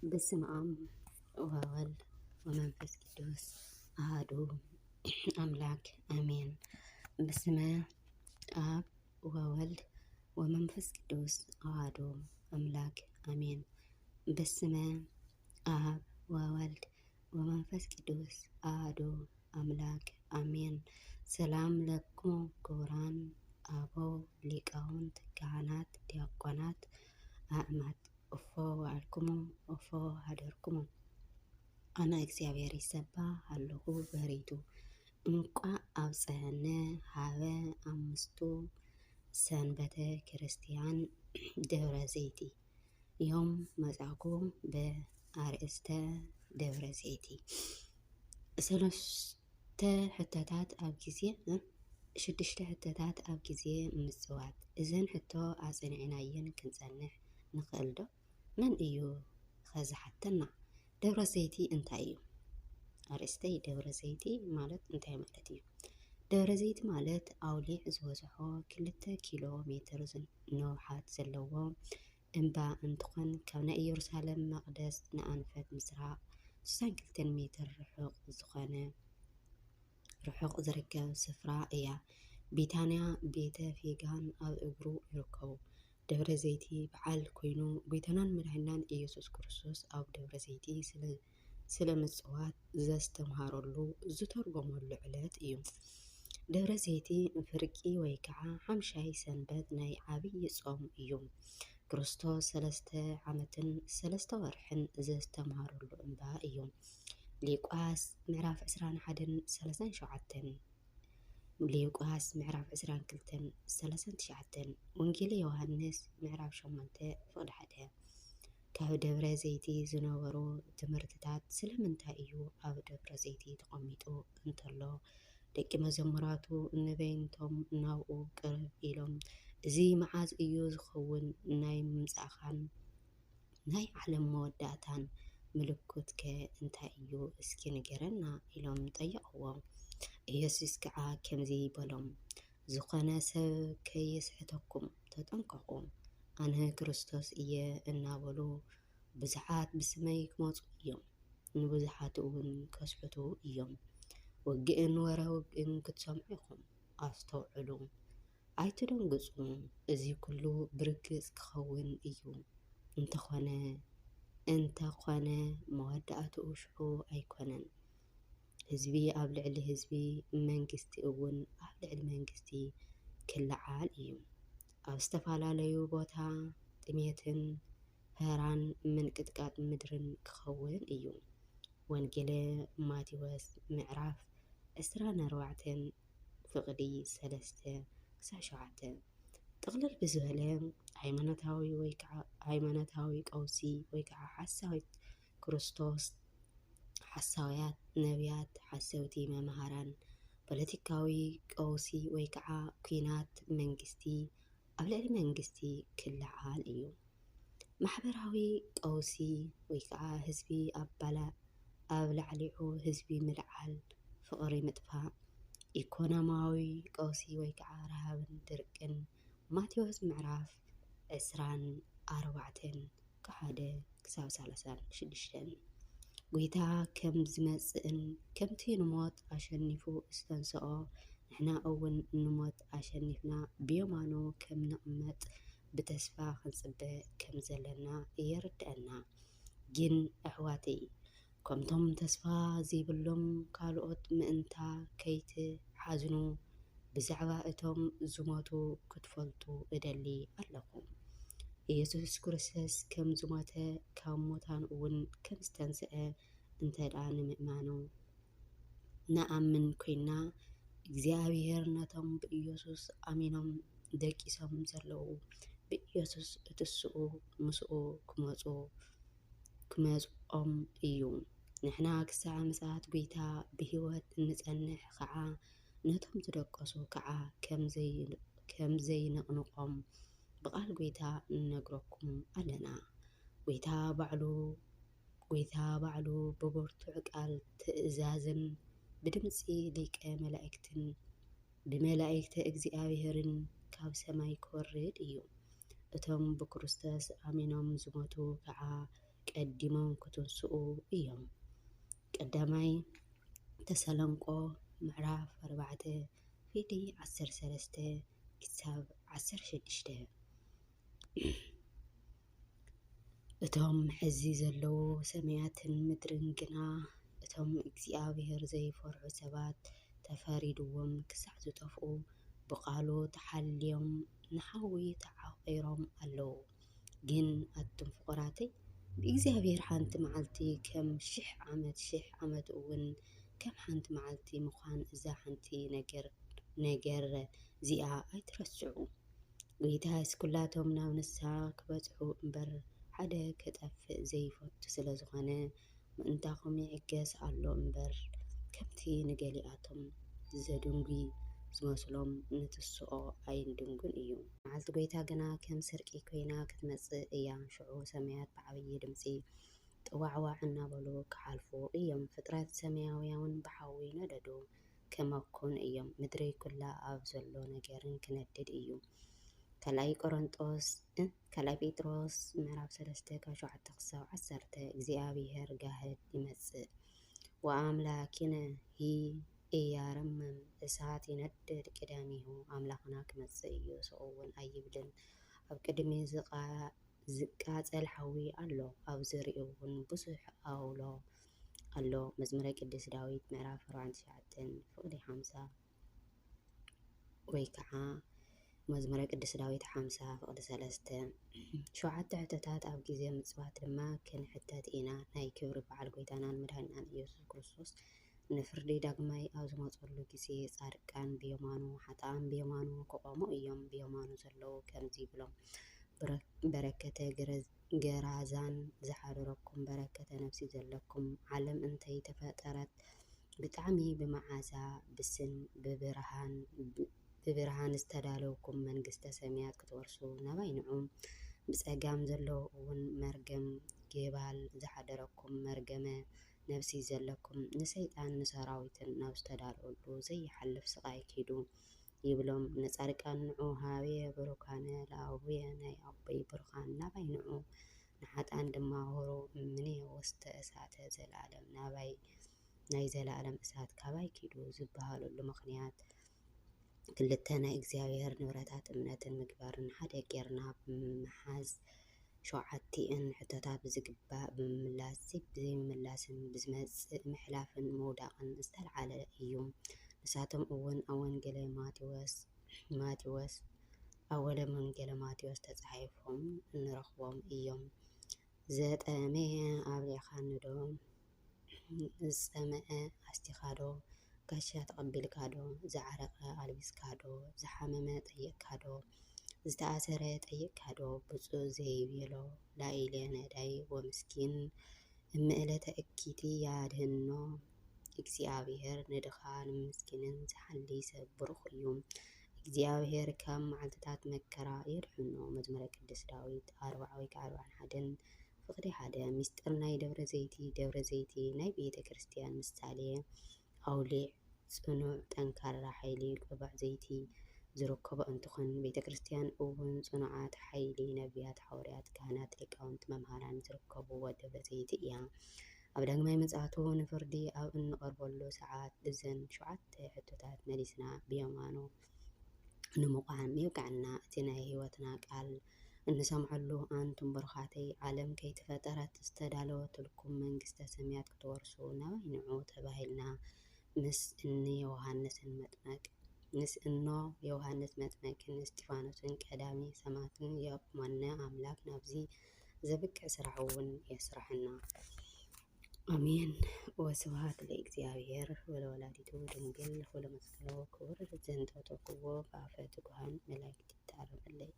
በስመ አብ ወወልድ ወመንፈስ ቅዱስ አሐዱ አምላክ አሜን። በስመ አብ ወወልድ ወመንፈስ ቅዱስ አሐዱ አምላክ አሜን። በስመ አብ ወወልድ ወመንፈስ ቅዱስ አሐዱ አምላክ አሜን። ሰላም ለክሙ ክቡራን አበው ሊቃውንት ካህናት ዲያቆናት አእማት እፎ ዋዕልኩሙ እፎ ሃደርኩሙ ኣነ እግዚአብሔር ይሰባህ ኣለኹ በሪቱ እንቋ አብፀሐነ ሀበ አምስቱ ሰንበተ ክርስቲያን ደብረ ዘይቲ ዮም መጻጉዕ በአርእስተ ደብረ ዘይቲ ሰለስተ ሕቶታት ኣብ ጊዜ ሽዱሽተ ሕቶታት ኣብ ጊዜ ምጽዋት እዘን ሕቶ ኣጽኒዕናየን ክንጸንሕ ንኽእል ዶ? መን እዩ ኸዝሓተና? ደብረ ዘይቲ እንታይ እዩ? ኣርእስተይ ደብረ ዘይቲ ማለት እንታይ ማለት እዩ? ደብረ ዘይቲ ማለት ኣውሊዕ ዝበዝሖ 2 ኪሎ ሜትር ንውሓት ዘለዎ እምባ እንትኾን ካብ ናይ ኢየሩሳሌም መቕደስ ንኣንፈት ምስራቅ 62 ሜትር ርሑቕ ዝርከብ ስፍራ እያ። ቢታንያ ቤተ ፌጋን ኣብ እግሩ ይርከቡ። ደብረ ዘይቲ በዓል ኮይኑ ጎይታናን መድሓኒናን ኢየሱስ ክርስቶስ ኣብ ደብረ ዘይቲ ስለ ምጽዋት ዘስተምሃረሉ ዝተርጎመሉ ዕለት እዩ። ደብረ ዘይቲ ፍርቂ ወይ ከዓ ሓምሻይ ሰንበት ናይ ዓብይ ጾም እዩ። ክርስቶስ 3 ዓመትን 3 ወርሕን ዘስተምሃረሉ እምባ እዩ። ሉቃስ ምዕራፍ 21:37 ሉቃስ ምዕራፍ 22:39 ወንጌል ዮሐንስ ምዕራፍ 8:1 ካብ ደብረ ዘይቲ ዝነበሩ ትምህርትታት ስለምንታይ እዩ ኣብ ደብረ ዘይቲ ተቐሚጡ እንተሎ ደቂ መዘሙራቱ ንበይንቶም ናብኡ ቅርብ ኢሎም እዚ መዓዝ እዩ ዝኸውን ናይ ምምጻእኻን ናይ ዓለም መወዳእታን ምልክት ከ እንታይ እዩ እስኪ ንገረና ኢሎም ጠየቕዎም። ኢየሱስ ከዓ ከምዚ ይበሎም ዝኾነ ሰብ ከየስሕተኩም ተጠንቀቁ። ኣነ ክርስቶስ እየ እናበሉ ብዙሓት ብስመይ ክመፁ እዮም፣ ንብዙሓት እውን ከስሕቱ እዮም። ወግእን ወረውግእን ክትሰምዑ ኢኹም ኣስተውዕሉ፣ ኣይትደንግጹ። እዚ ኩሉ ብርግጽ ክኸውን እዩ። እንተኾነ መወዳእትኡ ሽዑ ኣይኮነን። ህዝቢ ኣብ ልዕሊ ህዝቢ፣ መንግስቲ እውን ኣብ ልዕሊ መንግስቲ ክለዓል እዩ። ኣብ ዝተፈላለዩ ቦታ ጥሜትን ፈራን ምንቅጥቃጥ ምድርን ክኸውን እዩ። ወንጌል ማቴዎስ ምዕራፍ 24 ፍቕዲ 3-7 ጥቕልል ብዝበለ ሃይማኖታዊ ቀውሲ ወይ ከዓ ሓሳዊት ክርስቶስ ሓሳውያት ነቢያት ሓሰውቲ መምሃራን ፖለቲካዊ ቀውሲ ወይ ከዓ ኩናት መንግስቲ ኣብ ልዕሊ መንግስቲ ክለዓል እዩ። ማሕበራዊ ቀውሲ ወይ ከዓ ህዝቢ ኣብ ላዕሊዑ ህዝቢ ምልዓል፣ ፍቕሪ ምጥፋእ፣ ኢኮኖማዊ ቀውሲ ወይ ከዓ ረሃብን ድርቅን ማቴዎስ ምዕራፍ 24:1-36 ጎይታ ከም ዝመጽእን ከምቲ ንሞት ኣሸኒፉ ዝተንስኦ ንሕና እውን ንሞት ኣሸኒፍና ብየማኑ ከም ንቕመጥ ብተስፋ ክንጽበ ከም ዘለና የርድአና። ግን ኣሕዋተይ ከምቶም ተስፋ ዘይብሎም ካልኦት ምእንታ ከይትሓዝኑ ብዛዕባ እቶም ዝሞቱ ክትፈልጡ እደሊ ኣለኹ። ኢየሱስ ክርስቶስ ከም ዝሞተ ካብ ሙታን እውን ከም ዝተንስአ እንተዳ ንምእማኑ ነኣምን ኮይና እግዚአብሔር ነቶም ብኢየሱስ ኣሚኖም ደቂሶም ዘለዉ ብኢየሱስ እትስኡ ምስኡ ክመጽኦም እዩ። ንሕና ክሳብ ምጽኣት ጎይታ ብሂወት እንጸንሕ ከዓ ነቶም ዝደቀሱ ከዓ ከም ዘይንቕንቖም ብቓል ጎይታ እንነግረኩም ኣለና። ጎይታ ባዕሉ ብብርቱዕ ቃል ትእዛዝን ብድምፂ ሊቀ መላእክትን ብመላእክተ እግዚአብሔርን ካብ ሰማይ ክወርድ እዩ። እቶም ብክርስቶስ ኣሚኖም ዝሞቱ ከዓ ቀዲሞም ክትንስኡ እዮም። ቀዳማይ ተሰሎንቆ ምዕራፍ 4 ፊዲ 13 ክሳብ 16 እቶም ሕዚ ዘለዉ ሰማያትን ምድርን ግና እቶም እግዚኣብሔር ዘይፈርሑ ሰባት ተፈሪድዎም ክሳዕ ዝጠፍኡ ብቓሉ ተሓልዮም ንሓዊ ተዓቒሮም ኣለዉ። ግን ኣቱም ፍቑራተይ ብእግዚኣብሔር ሓንቲ መዓልቲ ከም 1000 ዓመት እውን ከም ሓንቲ መዓልቲ ምዃን እዛ ሓንቲ ነገር እዚኣ ኣይትረስዑ። ጌታ እስኩላቶም ናብ ንስሐ ክበጽሑ እምበር ሓደ ከጠፍእ ዘይፈቱ ስለ ዝኾነ ምእንታኹም ይዕገስ ኣሎ እምበር ከምቲ ንገሊኣቶም ዘድንጉ ዝመስሎም ንትስኦ ኣይንድንጉን እዩ። መዓልቲ ጎይታ ግና ከም ስርቂ ኮይና ክትመጽእ እያ። ሽዑ ሰማያት ብዓብዪ ድምፂ ጥዋዕዋዕ እናበሉ ክሓልፉ እዮም። ፍጥረት ሰማያውያን ብሓዊ ነደዱ ከመኩን እዮም። ምድሪ ኩላ ኣብ ዘሎ ነገርን ክነድድ እዩ። ካልኣይ ጴጥሮስ ምዕራፍ 3 ካብ 7 ክሳብ 10 እግዚኣብሔር ጋህድ ይመጽእ ወአምላኪነ ኢያረምም እሳት ይነድድ ቅድሚሁ። ኣምላኽና ክመጽእ እዩ ስቕ እውን ኣይብልን። ኣብ ቅድሚ ዝቃጸል ሓዊ ኣሎ፣ ኣብ ዙርያኡ እውን ብዙሕ ኣውሎ ኣሎ። መዝሙረ ቅዱስ ዳዊት ምዕራፍ 49 ፍቕዲ 50 ወይ ከዓ መዝሙረ ቅዱስ ዳዊት 50 ፍቕዲ 3 ሸውዓተ ሕቶታት ኣብ ግዜ ምጽዋት ድማ ክንሕተት ኢና። ናይ ክብሪ በዓል ጎይታናን መድኃኒትናን ኢየሱስ ክርስቶስ ንፍርዲ ዳግማይ ኣብ ዝመጸሉ ግዜ ጻድቃን ብየማኑ ኃጥኣን ብየማኑ ክቆሙ እዮም። ብየማኑ ዘለዉ ከምዚ ይብሎም፣ በረከተ ገራዛን ዝሓደረኩም በረከተ ነፍሲ ዘለኩም። ዓለም እንተይ ተፈጠረት ብጣዕሚ ብመዓዛ ብስን ብብርሃን ዝተዳለውኩም መንግስተ ሰማያት ክትወርሱ ናባይ ንዑ። ብጸጋም ዘለዉ እውን መርገም ጌባል ዝሓደረኩም መርገመ ነፍሲ ዘለኩም ንሰይጣን ንሰራዊትን ናብ ዝተዳለወሉ ዘይሓልፍ ስቃይ ኪዱ ይብሎም። ንጻድቃን ንዑ ሃበየ ብሩካነ ለአቡየ ናይ ኣቦይ ብሩኻን ናባይ ንዑ። ንሓጣን ድማ ሆሮ እምኔ ወስተ እሳተ ዘለዓለም ናይ ዘለዓለም እሳት ካባይ ኪዱ ዝበሃለሉ ምኽንያት ክልተ ናይ እግዚኣብሔር ንብረታት እምነትን ምግባርን ሓደ ጌርና ብምሓዝ ሸውዓቲአን ሕቶታት ብዝግባእ ብምምላስ ብዘይምምላስን ብዝመጽእ ምሕላፍን መውዳቕን ዝተልዓለ እዩ። ንሳቶም እውን ኣብ ወንጌለ ማቴዎስ ተጻሒፎም እንረኽቦም እዮም። ዘጠመየ ኣብሊኻንዶ፣ ዝጸመአ ኣስቲኻዶ፣ ጋሻ ተቐቢልካዶ፣ ዝዓረቐ ኣልቢስካዶ፣ ዝሓመመ ጠየቅካዶ፣ ዝተኣሰረ ጠየቅካዶ፣ ብፁዕ ዘይቤሎ ላኢለ ነዳይ ወምስኪን እምእለተ እኪቲ ያድህኖ። እግዚአብሔር ንድኻ ንምስኪንን ዝሓሊ ሰብ ብሩኽ እዩ። እግዚአብሔር ካብ መዓልትታት መከራ የድሕኖ። መዝሙረ ቅዱስ ዳዊት 40-41 ፍቕዲ 1 ሚስጥር ናይ ደብረ ዘይቲ ናይ ቤተ ክርስቲያን ምሳሌ ኣውሊዕ ጽኑዕ ጠንካራ ሓይሊ ቅባዕ ዘይቲ ዝርከቦ እንትኾን ቤተ ክርስቲያን እውን ጽኑዓት ሓይሊ ነቢያት፣ ሐዋርያት፣ ካህናት፣ ሊቃውንቲ፣ መምሃራን ዝርከብዎ ደብረ ዘይቲ እያ። ኣብ ዳግማይ ምጽኣቱ ንፍርዲ ኣብ እንቐርበሉ ሰዓት እዘን 7 ሕቶታት መሊስና ብየማኑ ንምዃን ይብቃዕና። እቲ ናይ ህይወትና ቃል እንሰምዐሉ ኣንቱም ብሩኻተይ ዓለም ከይተፈጠረት ዝተዳለወትልኩም መንግስተ ሰማያት ክትወርሱ ናባይ ንዑ ተባሂልና ምስ እኖ ዮሃንስ መጥመቅን እስጢፋኖስን ቀዳሚ ሰማዕትን የቕመና ኣምላክ ናብዚ ዘብቅዕ ስራሕ እውን የስራሕና። አሜን። ወስብሐት ለእግዚአብሔር ወለወላዲቱ ድንግል ወለመስቀሉ ክቡር ዘንጠብጠብክዎ በአፈ ትጉሃን መላእክት ይታረመለይ።